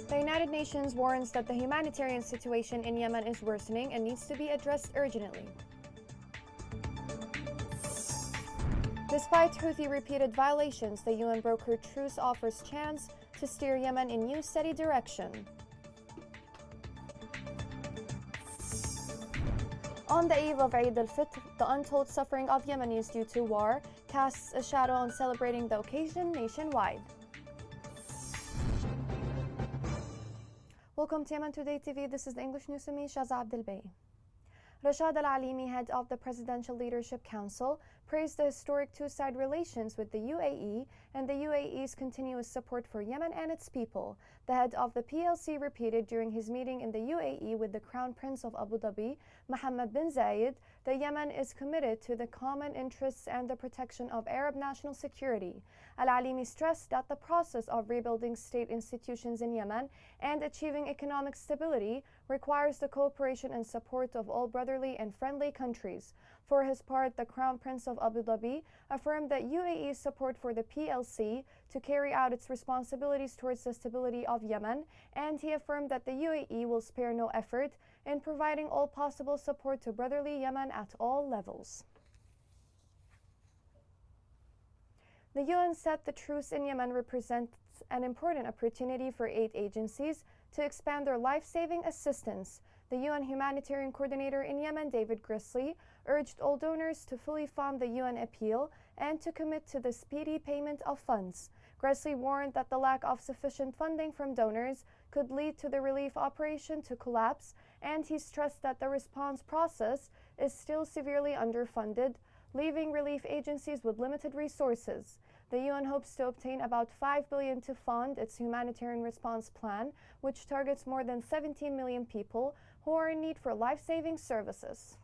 The United Nations warns that the humanitarian situation in Yemen is worsening and needs to be addressed urgently. Despite Houthi repeated violations, the UN brokered truce offers chance to steer Yemen in new steady direction. On the eve of Eid al-Fitr, the untold suffering of Yemenis due to war casts a shadow on celebrating the occasion nationwide. Welcome to Yemen Today TV. This is the English News with me, Shaza Abdelbay. Rashad Al-Alimi, head of the Presidential Leadership Council, praised the historic two-side relations with the UAE and the UAE's continuous support for Yemen and its people. The head of the PLC repeated during his meeting in the UAE with the Crown Prince of Abu Dhabi, Mohammed bin Zayed, that Yemen is committed to the common interests and the protection of Arab national security. Al-Alimi stressed that the process of rebuilding state institutions in Yemen and achieving economic stability requires the cooperation and support of all brotherly and friendly countries. For his part, the Crown Prince of Abu Dhabi affirmed that UAE's support for the PLC to carry out its responsibilities towards the stability of Yemen, and he affirmed that the UAE will spare no effort in providing all possible support to brotherly Yemen at all levels. The UN said the truce in Yemen represents an important opportunity for aid agencies to expand their life-saving assistance. The UN Humanitarian Coordinator in Yemen, David Grissly, urged all donors to fully fund the UN appeal and to commit to the speedy payment of funds. Grissly warned that the lack of sufficient funding from donors could lead to the relief operation to collapse, and he stressed that the response process is still severely underfunded, leaving relief agencies with limited resources. The UN hopes to obtain about $5 billion to fund its humanitarian response plan, which targets more than 17 million people who are in need for life-saving services.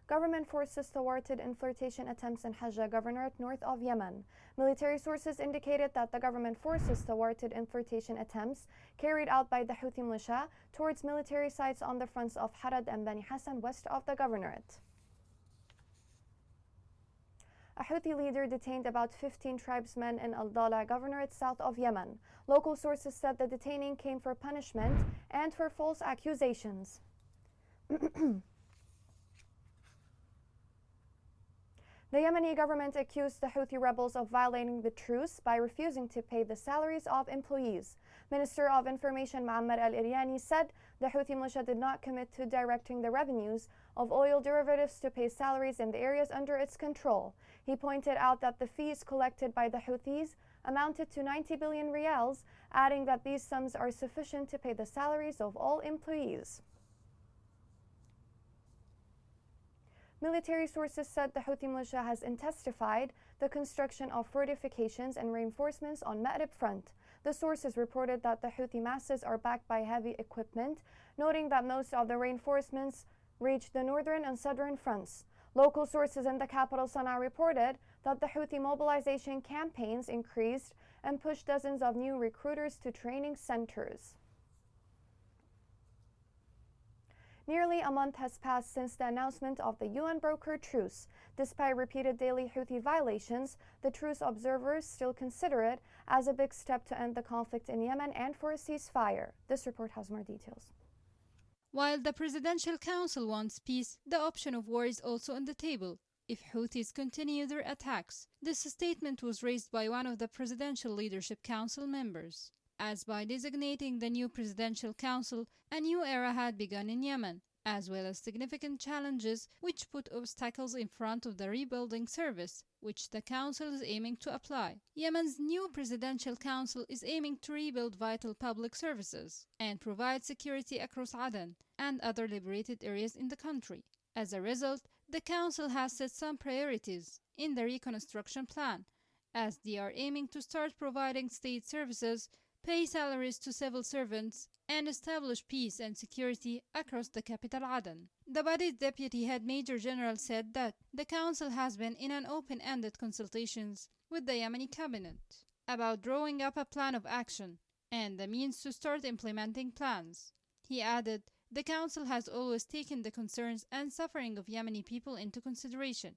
Government forces thwarted infiltration attempts in Hajj Governorate north of Yemen. Military sources indicated that the government forces thwarted infiltration attempts carried out by the Houthi militia towards military sites on the fronts of Harad and Bani Hassan west of the governorate. A Houthi leader detained about 15 tribesmen in Al-Dala Governorate south of Yemen. Local sources said the detaining came for punishment and for false accusations. The Yemeni government accused the Houthi rebels of violating the truce by refusing to pay the salaries of employees. Minister of Information Muammar al-Iryani said the Houthi militia did not commit to directing the revenues of oil derivatives to pay salaries in the areas under its control. He pointed out that the fees collected by the Houthis amounted to 90 billion riyals, adding that these sums are sufficient to pay the salaries of all employees. Military sources said the Houthi militia has intensified the construction of fortifications and reinforcements on Ma'rib front. The sources reported that the Houthi masses are backed by heavy equipment, noting that most of the reinforcements reached the northern and southern fronts. Local sources in the capital Sana'a reported that the Houthi mobilization campaigns increased and pushed dozens of new recruiters to training centers. Nearly a month has passed since the announcement of the UN-brokered truce. Despite repeated daily Houthi violations, the truce observers still consider it as a big step to end the conflict in Yemen and for a ceasefire. This report has more details. While the Presidential Council wants peace, the option of war is also on the table if Houthis continue their attacks. This statement was raised by one of the Presidential Leadership Council members, as by designating the new Presidential Council, a new era had begun in Yemen, as well as significant challenges which put obstacles in front of the rebuilding service, which the Council is aiming to apply. Yemen's new Presidential Council is aiming to rebuild vital public services and provide security across Aden and other liberated areas in the country. As a result, the Council has set some priorities in the reconstruction plan, as they are aiming to start providing state services, pay salaries to civil servants, and establish peace and security across the capital Aden. The body's deputy head Major General said that the Council has been in an open-ended consultations with the Yemeni cabinet about drawing up a plan of action and the means to start implementing plans. He added, the Council has always taken the concerns and suffering of Yemeni people into consideration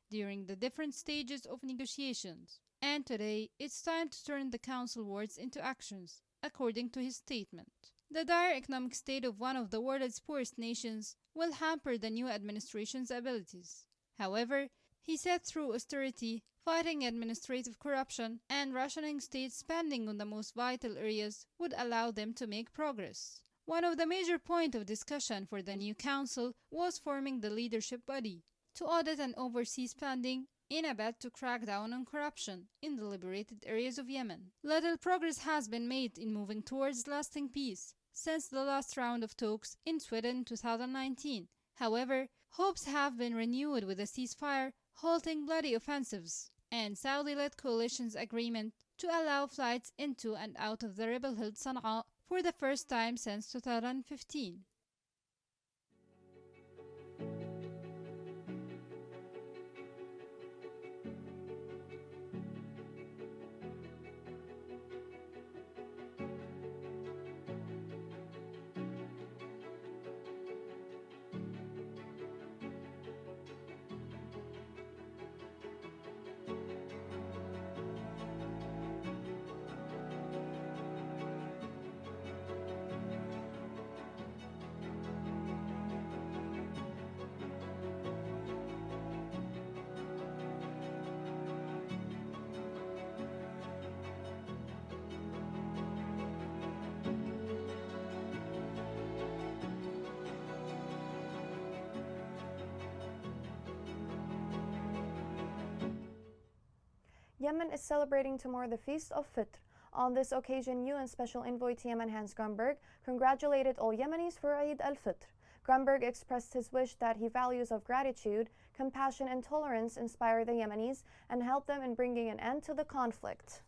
during the different stages of negotiations, and today it's time to turn the Council words into actions, according to his statement. The dire economic state of one of the world's poorest nations will hamper the new administration's abilities. However, he said through austerity, fighting administrative corruption, and rationing state spending on the most vital areas would allow them to make progress. One of the major points of discussion for the new council was forming the leadership body to audit and oversee spending in a bid to crack down on corruption in the liberated areas of Yemen. Little progress has been made in moving towards lasting peace since the last round of talks in Sweden in 2019. However, hopes have been renewed with a ceasefire, halting bloody offensives, and Saudi-led coalition's agreement to allow flights into and out of the rebel-held Sana'a for the first time since 2015. Yemen is celebrating tomorrow the Feast of Fitr. On this occasion, UN Special Envoy to Yemen Hans Grunberg congratulated all Yemenis for Eid al-Fitr. Grunberg expressed his wish that he values of gratitude, compassion, and tolerance inspire the Yemenis and help them in bringing an end to the conflict.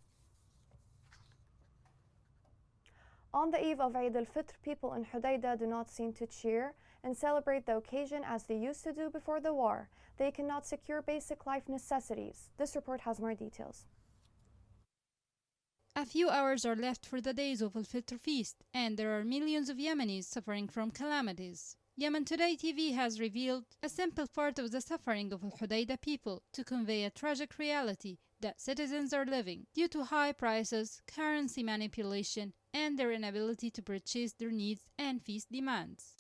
On the eve of Eid al-Fitr, people in Hudaydah do not seem to cheer and celebrate the occasion as they used to do before the war. They cannot secure basic life necessities. This report has more details. A few hours are left for the days of Al-Fitr feast, and there are millions of Yemenis suffering from calamities. Yemen Today TV has revealed a simple part of the suffering of Al-Hudaydah people to convey a tragic reality that citizens are living due to high prices, currency manipulation, and their inability to purchase their needs and feast demands.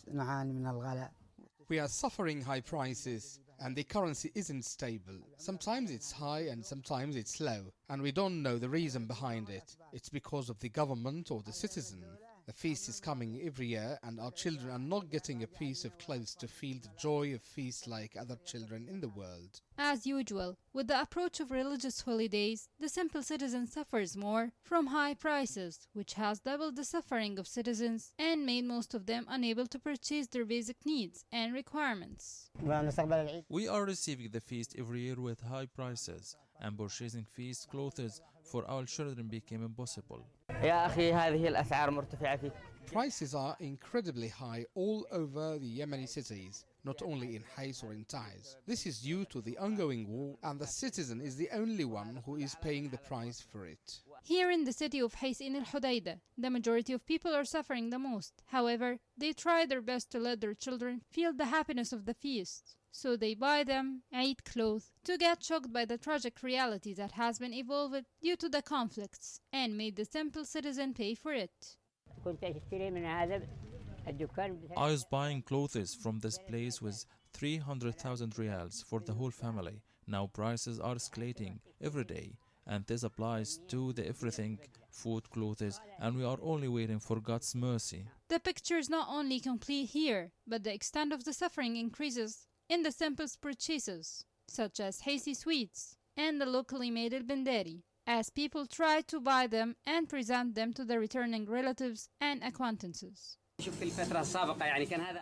We are suffering high prices, and the currency isn't stable. Sometimes it's high and sometimes it's low, and we don't know the reason behind it. It's because of the government or the citizen. The feast is coming every year, and our children are not getting a piece of clothes to feel the joy of feast like other children in the world. As usual, with the approach of religious holidays, the simple citizen suffers more from high prices, which has doubled the suffering of citizens and made most of them unable to purchase their basic needs and requirements. We are receiving the feast every year with high prices, and purchasing feast clothes for our children became impossible. Prices are incredibly high all over the Yemeni cities, not only in Hais or in Taiz. This is due to the ongoing war, and the citizen is the only one who is paying the price for it. Here in the city of Hais in Al-Hudaydah, the majority of people are suffering the most. However, they try their best to let their children feel the happiness of the feast. So they buy them Eid clothes to get shocked by the tragic reality that has been evolved due to the conflicts and made the simple citizen pay for it. I was buying clothes from this place with 300,000 riyals for the whole family. Now prices are escalating every day, and this applies to the everything, food, clothes, and we are only waiting for God's mercy. The picture is not only complete here, but the extent of the suffering increases in the simplest purchases, such as hasty sweets and the locally made al-bindari, as people try to buy them and present them to the returning relatives and acquaintances.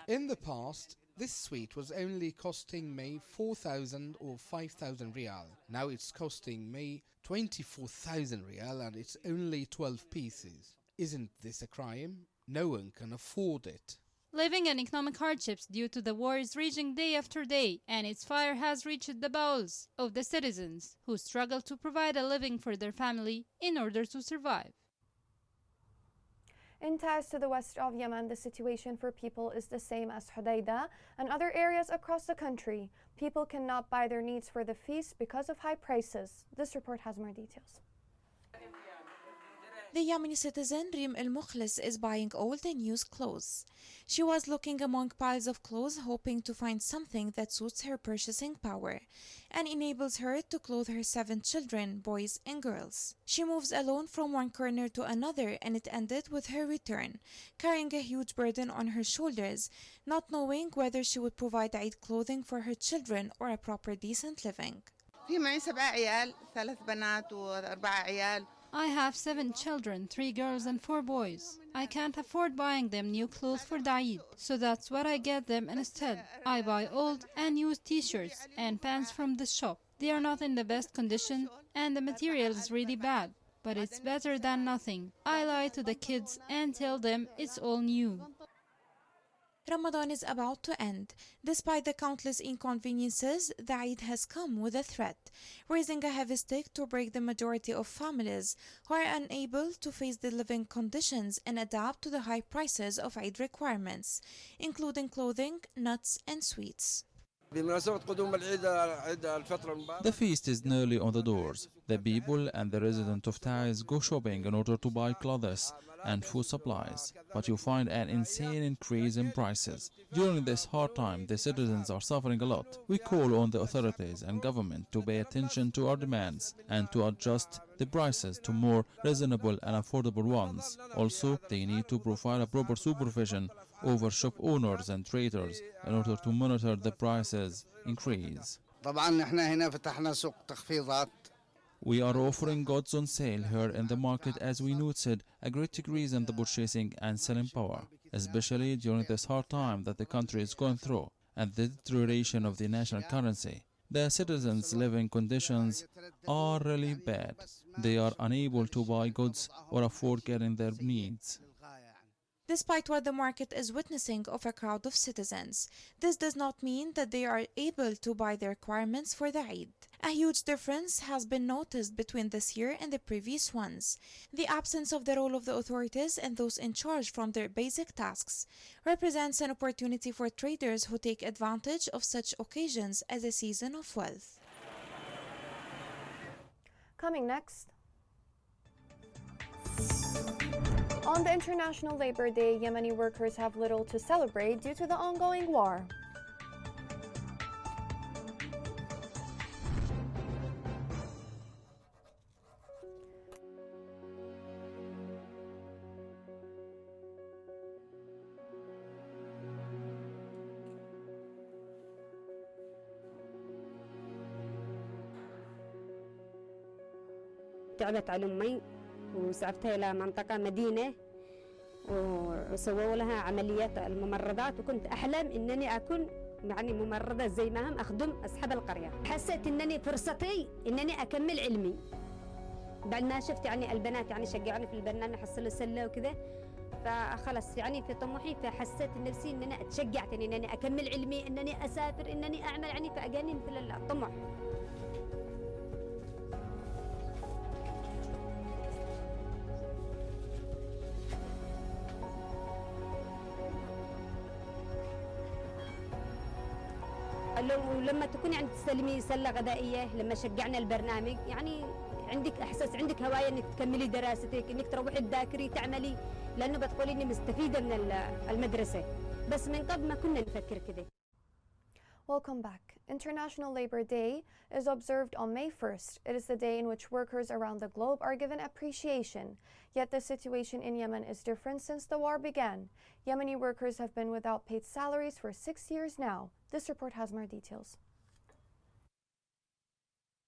In the past, this sweet was only costing me 4,000 or 5,000 riyal. Now it's costing me 24,000 riyal and it's only 12 pieces. Isn't this a crime? No one can afford it. Living in economic hardships due to the war is raging day after day, and its fire has reached the bowels of the citizens who struggle to provide a living for their family in order to survive. In Taiz to the west of Yemen, the situation for people is the same as Hodeidah and other areas across the country. People cannot buy their needs for the feast because of high prices. This report has more details. The Yemeni citizen Reem El Mukhlis is buying old and used clothes. She was looking among piles of clothes, hoping to find something that suits her purchasing power and enables her to clothe her 7 children, boys and girls. She moves alone from one corner to another, and it ended with her return, carrying a huge burden on her shoulders, not knowing whether she would provide Eid clothing for her children or a proper decent living. في معي 7 عيال 3 بنات و4 عيال. I have 7 children, 3 girls and 4 boys. I can't afford buying them new clothes for the Eid, so that's what I get them instead. I buy old and used t-shirts and pants from the shop. They are not in the best condition and the material is really bad, but it's better than nothing. I lie to the kids and tell them it's all new. Ramadan is about to end. Despite the countless inconveniences, the Eid has come with a threat, raising a heavy stick to break the majority of families who are unable to face the living conditions and adapt to the high prices of Eid requirements, including clothing, nuts, and sweets. The feast is nearly on the doors. The people and the residents of Taiz go shopping in order to buy clothes and food supplies, but you find an insane increase in prices. During this hard time, the citizens are suffering a lot. We call on the authorities and government to pay attention to our demands and to adjust the prices to more reasonable and affordable ones. Also, they need to provide a proper supervision over shop owners and traders in order to monitor the prices increase. We are offering goods on sale here in the market as we noted a great decrease in the purchasing and selling power, especially during this hard time that the country is going through and the deterioration of the national currency. The citizens' living conditions are really bad. They are unable to buy goods or afford getting their needs. Despite what the market is witnessing of a crowd of citizens, this does not mean that they are able to buy the requirements for the Eid. A huge difference has been noticed between this year and the previous ones. The absence of the role of the authorities and those in charge from their basic tasks represents an opportunity for traders who take advantage of such occasions as a season of wealth. Coming next. On the International Labor Day, Yemeni workers have little to celebrate due to the ongoing war. تعبت على أمي وسافرتها إلى منطقة مدينة وسووا لها عمليات الممرضات، وكنت أحلم إنني أكون يعني ممرضة زي ما هم أخدم أصحاب القرية. حسيت إنني فرصتي إنني أكمل علمي بعد ما شفت يعني البنات يعني شجعوني في البرنامج حصلوا سلة وكذا، فخلص يعني في طموحي، فحسيت نفسي إنني أتشجعت إنني أكمل علمي، إنني أسافر، إنني أعمل يعني، فأجاني مثل الطموح. ولما تكوني عند تستلمي سلة غذائية لما شجعنا البرنامج يعني عندك إحساس، عندك هواية إنك تكملي دراستك، إنك تروحي تذاكري تعملي، لأنه بتقولي إني مستفيدة من المدرسة، بس من قبل ما كنا نفكر كده. Welcome back. International Labor Day is observed on May 1st. It is the day in which workers around the globe are given appreciation. Yet the situation in Yemen is different since the war began. Yemeni workers have been without paid salaries for 6 years now. This report has more details.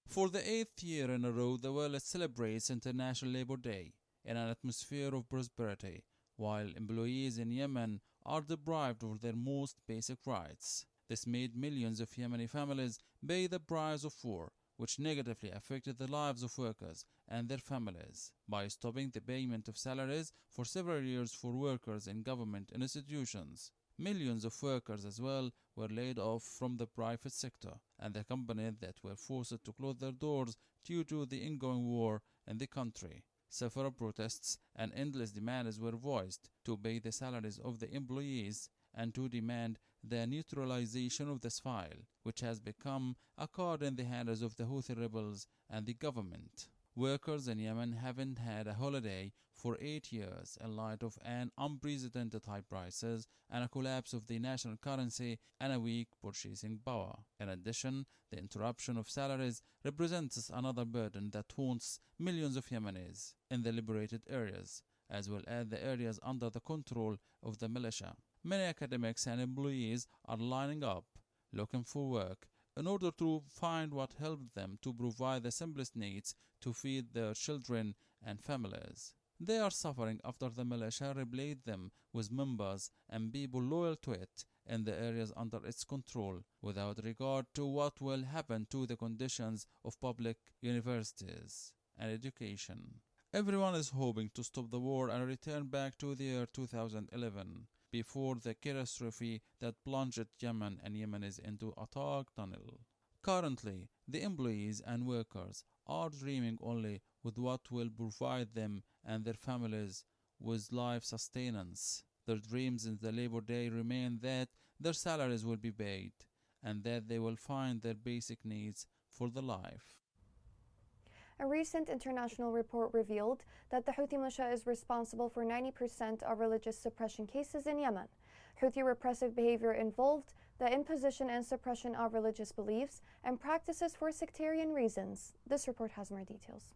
For the 8th year in a row, the world celebrates International Labor Day in an atmosphere of prosperity, while employees in Yemen are deprived of their most basic rights. This made millions of Yemeni families pay the price of war, which negatively affected the lives of workers and their families by stopping the payment of salaries for several years for workers in government institutions. Millions of workers as well were laid off from the private sector, and the companies that were forced to close their doors due to the ongoing war in the country. Several protests and endless demands were voiced to pay the salaries of the employees and to demand the neutralization of this file, which has become a card in the hands of the Houthi rebels and the government. Workers in Yemen haven't had a holiday for 8 years in light of an unprecedented high prices and a collapse of the national currency and a weak purchasing power. In addition, the interruption of salaries represents another burden that haunts millions of Yemenis in the liberated areas, as well as the areas under the control of the militia. Many academics and employees are lining up, looking for work, in order to find what helps them to provide the simplest needs to feed their children and families. They are suffering after the militia replaced them with members and people loyal to it in the areas under its control, without regard to what will happen to the conditions of public universities and education. Everyone is hoping to stop the war and return back to the year 2011, before the catastrophe that plunged Yemen and Yemenis into a dark tunnel. Currently, the employees and workers are dreaming only with what will provide them and their families with life sustenance. Their dreams in the Labor Day remain that their salaries will be paid and that they will find their basic needs for the life. A recent international report revealed that the Houthi militia is responsible for 90% of religious suppression cases in Yemen. Houthi repressive behavior involved the imposition and suppression of religious beliefs and practices for sectarian reasons. This report has more details.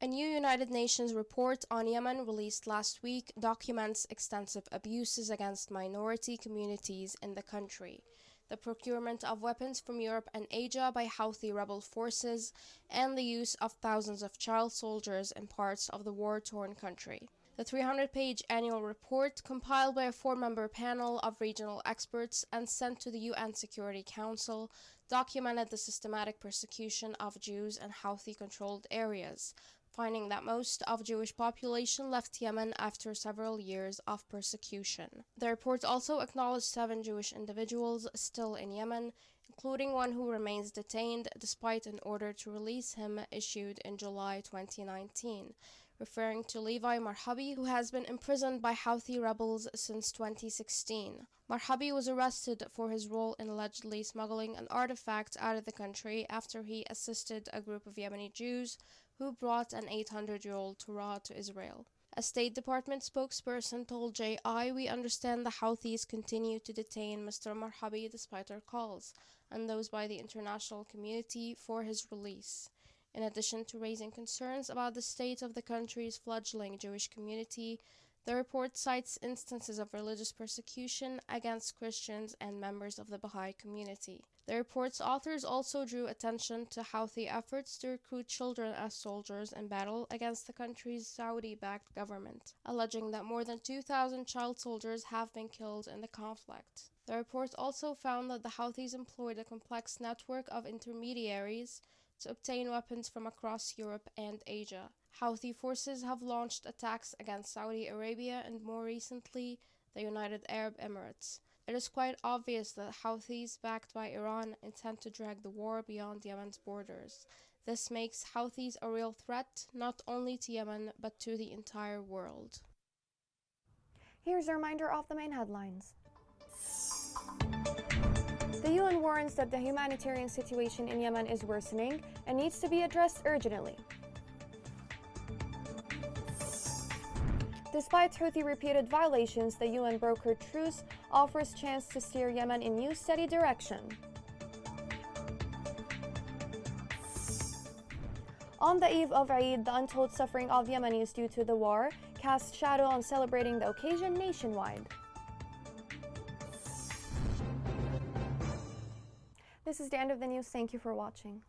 A new United Nations report on Yemen released last week documents extensive abuses against minority communities in the country, the procurement of weapons from Europe and Asia by Houthi rebel forces, and the use of thousands of child soldiers in parts of the war-torn country. The 300-page annual report, compiled by a 4-member panel of regional experts and sent to the UN Security Council, documented the systematic persecution of Jews in Houthi-controlled areas, finding that most of Jewish population left Yemen after several years of persecution. The report also acknowledged 7 Jewish individuals still in Yemen, including one who remains detained despite an order to release him issued in July 2019, referring to Levi Marhabi, who has been imprisoned by Houthi rebels since 2016. Marhabi was arrested for his role in allegedly smuggling an artifact out of the country after he assisted a group of Yemeni Jews who brought an 800-year-old Torah to Israel. A State Department spokesperson told JI, "We understand the Houthis continue to detain Mr. Marhabi despite our calls, and those by the international community, for his release." In addition to raising concerns about the state of the country's fledgling Jewish community, the report cites instances of religious persecution against Christians and members of the Baha'i community. The report's authors also drew attention to Houthi efforts to recruit children as soldiers in battle against the country's Saudi-backed government, alleging that more than 2,000 child soldiers have been killed in the conflict. The report also found that the Houthis employed a complex network of intermediaries to obtain weapons from across Europe and Asia. Houthi forces have launched attacks against Saudi Arabia and more recently the United Arab Emirates. It is quite obvious that Houthis backed by Iran intend to drag the war beyond Yemen's borders. This makes Houthis a real threat not only to Yemen but to the entire world. Here's a reminder of the main headlines. The UN warns that the humanitarian situation in Yemen is worsening and needs to be addressed urgently. Despite Houthi repeated violations, the UN brokered truce offers chance to steer Yemen in new steady direction. On the eve of Eid, the untold suffering of Yemenis due to the war cast shadow on celebrating the occasion nationwide. This is the end of the news. Thank you for watching.